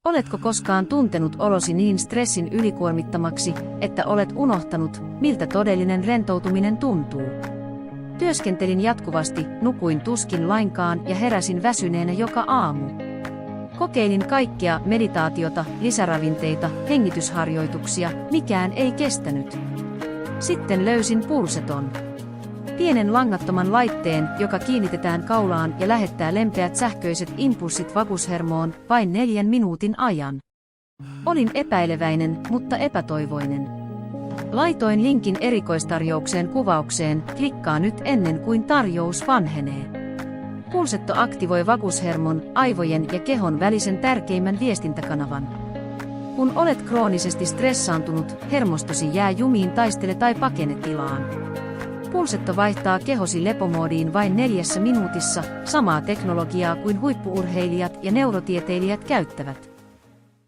Oletko koskaan tuntenut olosi niin stressin ylikuormittamaksi, että olet unohtanut, miltä todellinen rentoutuminen tuntuu? Työskentelin jatkuvasti, nukuin tuskin lainkaan ja heräsin väsyneenä joka aamu. Kokeilin kaikkea meditaatiota, lisäravinteita, hengitysharjoituksia, mikään ei kestänyt. Sitten löysin Pulseton. Pienen langattoman laitteen, joka kiinnitetään kaulaan ja lähettää lempeät sähköiset impulssit vagushermoon vain 4 minuutin ajan. Olin epäileväinen, mutta epätoivoinen. Laitoin linkin erikoistarjouksen kuvaukseen, klikkaa nyt ennen kuin tarjous vanhenee. Pulsetto aktivoi vagushermon, aivojen ja kehon välisen tärkeimmän viestintäkanavan. Kun olet kroonisesti stressaantunut, hermostosi jää jumiin taistele tai pakene tilaan. Pulsetto vaihtaa kehosi lepomoodiin vain 4 minuutissa, samaa teknologiaa kuin huippu-urheilijat ja neurotieteilijät käyttävät.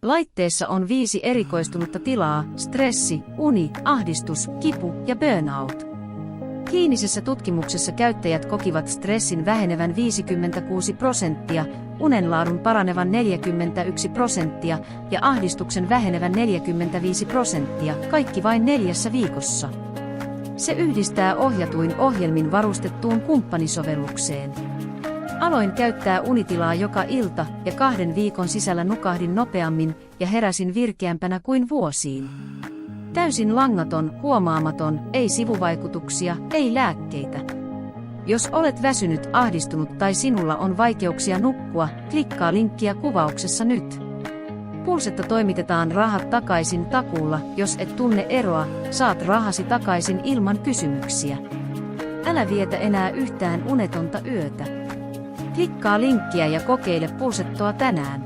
Laitteessa on 5 erikoistunutta tilaa: stressi, uni, ahdistus, kipu ja burnout. Kliinisessä tutkimuksessa käyttäjät kokivat stressin vähenevän 56%, unenlaadun paranevan 41% ja ahdistuksen vähenevän 45%, kaikki vain 4 viikossa. Se yhdistää ohjatuin ohjelmin varustettuun kumppanisovellukseen. Aloin käyttää unitilaa joka ilta ja 2 viikon sisällä nukahdin nopeammin ja heräsin virkeämpänä kuin vuosiin. Täysin langaton, huomaamaton, ei sivuvaikutuksia, ei lääkkeitä. Jos olet väsynyt, ahdistunut tai sinulla on vaikeuksia nukkua, klikkaa linkkiä kuvauksessa nyt. Pulsetto toimitetaan rahat takaisin takuulla, jos et tunne eroa, saat rahasi takaisin ilman kysymyksiä. Älä vietä enää yhtään unetonta yötä. Klikkaa linkkiä ja kokeile Pulsettoa tänään.